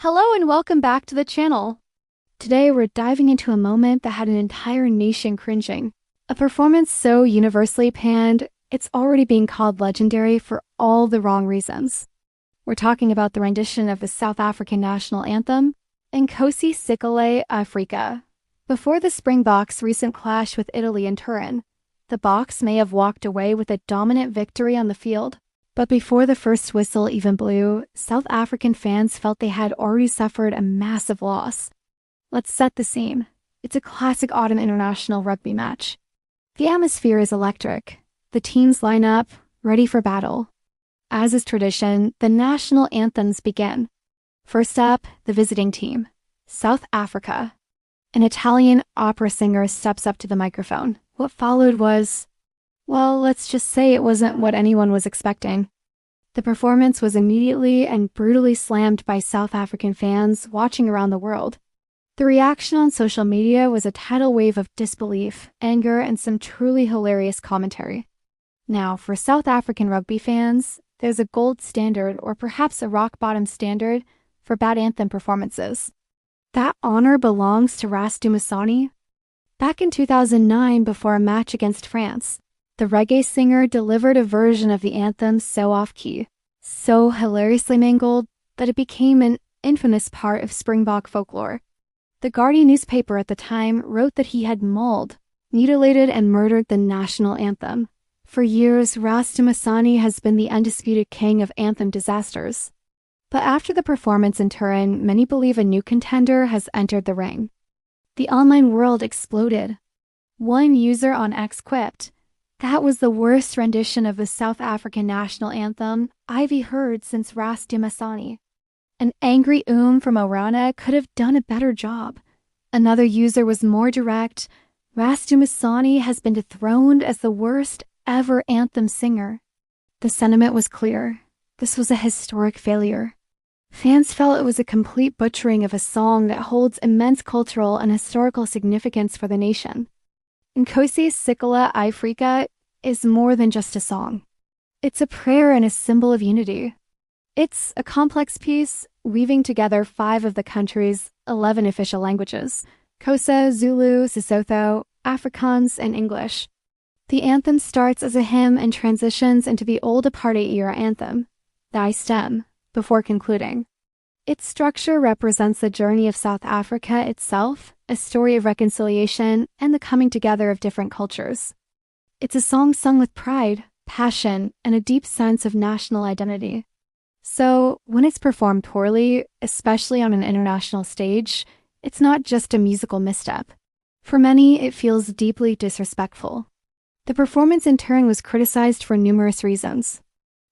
Hello and welcome back to the channel. Today we're diving into a moment that had an entire nation cringing. A performance so universally panned, it's already being called legendary for all the wrong reasons. We're talking about the rendition of the South African national anthem, Nkosi Sikelel, iAfrika. Before the Springboks' recent clash with Italy in Turin, the Boks may have walked away with a dominant victory on the field. But before the first whistle even blew, South African fans felt they had already suffered a massive loss. Let's set the scene. It's a classic autumn international rugby match. The atmosphere is electric. The teams line up, ready for battle. As is tradition, the national anthems begin. First up, the visiting team, South Africa. An Italian opera singer steps up to the microphone. What followed was, well, let's just say it wasn't what anyone was expecting. The performance was immediately and brutally slammed by South African fans watching around the world. The reaction on social media was a tidal wave of disbelief, anger, and some truly hilarious commentary. Now, for South African rugby fans, there's a gold standard or perhaps a rock-bottom standard for bad anthem performances. That honor belongs to Ras Dumisani. Back in 2009, before a match against France, the reggae singer delivered a version of the anthem so off-key, so hilariously mangled, that it became an infamous part of Springbok folklore. The Guardian newspaper at the time wrote that he had mauled, mutilated, and murdered the national anthem. For years, Ras Dumisani has been the undisputed king of anthem disasters. But after the performance in Turin, many believe a new contender has entered the ring. The online world exploded. One user on X quipped, "That was the worst rendition of the South African national anthem I've heard since Ras Dumisani." An angry from Orana could have done a better job. Another user was more direct. "Ras Dumisani has been dethroned as the worst ever anthem singer." The sentiment was clear. This was a historic failure. Fans felt it was a complete butchering of a song that holds immense cultural and historical significance for the nation. Nkosi Sikelel, iAfrika is more than just a song. It's a prayer and a symbol of unity. It's a complex piece weaving together 5 of the country's 11 official languages: Xhosa, Zulu, Sesotho, Afrikaans, and English. The anthem starts as a hymn and transitions into the old apartheid-era anthem, Thy Stem, before concluding. Its structure represents the journey of South Africa itself, a story of reconciliation and the coming together of different cultures. It's a song sung with pride, passion, and a deep sense of national identity. So, when it's performed poorly, especially on an international stage, it's not just a musical misstep. For many, it feels deeply disrespectful. The performance in Turin was criticized for numerous reasons.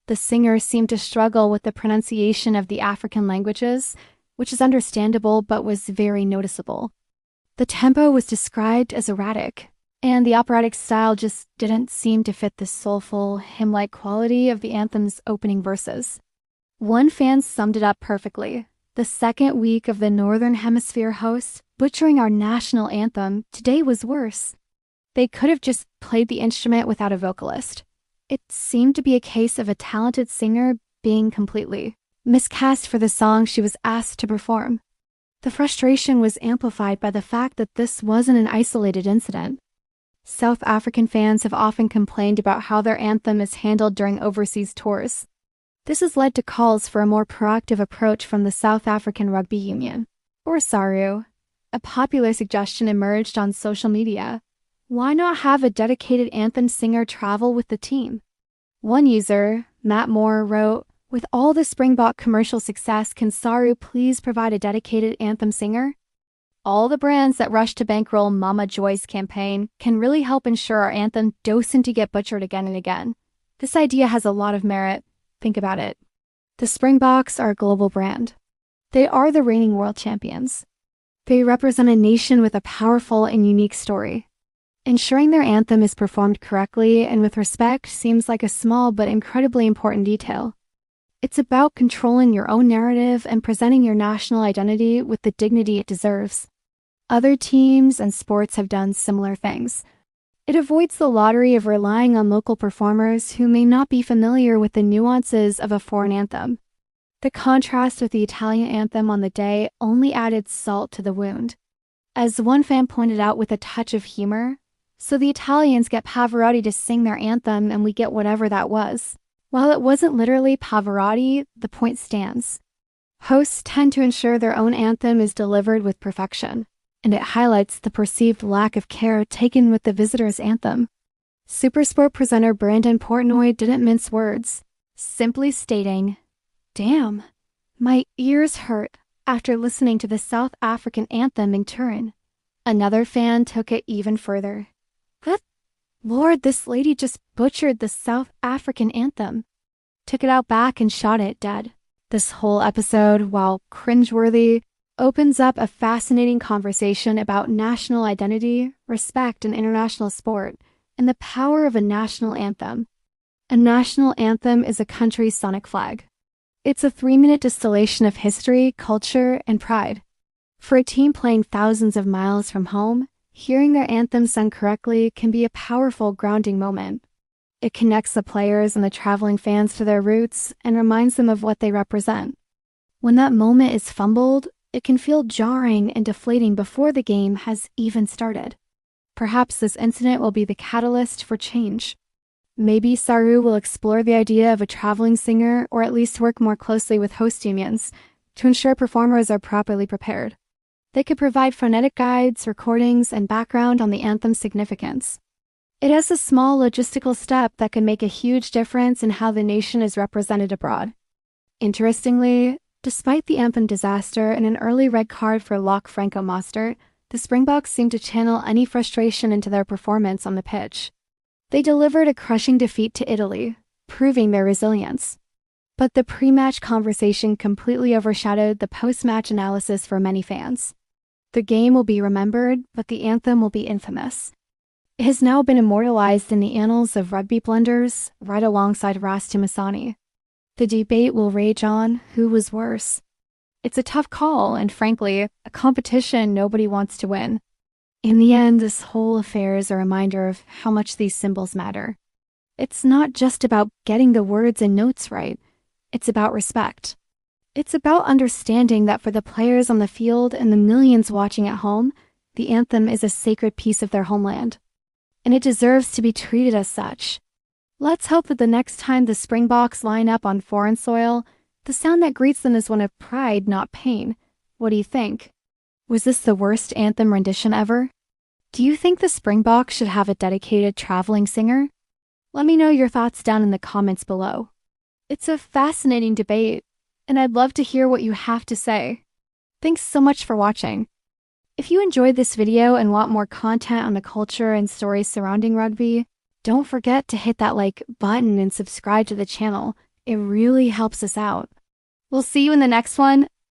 The singer seemed to struggle with the pronunciation of the African languages, which is understandable but was very noticeable. The tempo was described as erratic, and the operatic style just didn't seem to fit the soulful, hymn-like quality of the anthem's opening verses. One fan summed it up perfectly: "The second week of the Northern Hemisphere hosts butchering our national anthem today was worse." They could have just played the instrument without a vocalist. It seemed to be a case of a talented singer being completely miscast for the song she was asked to perform. The frustration was amplified by the fact that this wasn't an isolated incident. South African fans have often complained about how their anthem is handled during overseas tours. This has led to calls for a more proactive approach from the South African Rugby Union, or SARU. A popular suggestion emerged on social media: why not have a dedicated anthem singer travel with the team? One user, Matt Moore, wrote, "With all the Springbok commercial success, can SARU please provide a dedicated anthem singer? All the brands that rush to bankroll Mama Joy's campaign can really help ensure our anthem doesn't get butchered again and again. This idea has a lot of merit. Think about it. The Springboks are a global brand. They are the reigning world champions. They represent a nation with a powerful and unique story. Ensuring their anthem is performed correctly and with respect seems like a small but incredibly important detail. It's about controlling your own narrative and presenting your national identity with the dignity it deserves. Other teams and sports have done similar things. It avoids the lottery of relying on local performers who may not be familiar with the nuances of a foreign anthem. The contrast with the Italian anthem on the day only added salt to the wound. As one fan pointed out with a touch of humor, so the Italians get Pavarotti to sing their anthem and we get whatever that was. While it wasn't literally Pavarotti, the point stands. Hosts tend to ensure their own anthem is delivered with perfection, and it highlights the perceived lack of care taken with the visitors' anthem. Supersport presenter Brandon Portnoy didn't mince words, simply stating, "Damn, my ears hurt after listening to the South African anthem in Turin." Another fan took it even further. "Good Lord, this lady just butchered the South African anthem." Took it out back and shot it dead. This whole episode, while cringeworthy, opens up a fascinating conversation about national identity, respect in international sport, and the power of a national anthem. A national anthem is a country's sonic flag. It's a 3-minute distillation of history, culture, and pride. For a team playing thousands of miles from home, hearing their anthem sung correctly can be a powerful grounding moment. It connects the players and the traveling fans to their roots and reminds them of what they represent. When that moment is fumbled, it can feel jarring and deflating before the game has even started. Perhaps this incident will be the catalyst for change. Maybe SARU will explore the idea of a traveling singer or at least work more closely with host unions to ensure performers are properly prepared. They could provide phonetic guides, recordings, and background on the anthem's significance. It is a small logistical step that can make a huge difference in how the nation is represented abroad. Interestingly, despite the anthem disaster and an early red card for Lock Franco Mostert, the Springboks seemed to channel any frustration into their performance on the pitch. They delivered a crushing defeat to Italy, proving their resilience. But the pre-match conversation completely overshadowed the post-match analysis for many fans. The game will be remembered, but the anthem will be infamous. It has now been immortalized in the annals of rugby blunders, right alongside Ras Dumisani. The debate will rage on who was worse. It's a tough call, and frankly, a competition nobody wants to win. In the end, this whole affair is a reminder of how much these symbols matter. It's not just about getting the words and notes right. It's about respect. It's about understanding that for the players on the field and the millions watching at home, the anthem is a sacred piece of their homeland. And it deserves to be treated as such. Let's hope that the next time the Springboks line up on foreign soil, the sound that greets them is one of pride, not pain. What do you think? Was this the worst anthem rendition ever? Do you think the Springboks should have a dedicated traveling singer? Let me know your thoughts down in the comments below. It's a fascinating debate, and I'd love to hear what you have to say. Thanks so much for watching. If you enjoyed this video and want more content on the culture and stories surrounding rugby, don't forget to hit that like button and subscribe to the channel. It really helps us out. We'll see you in the next one.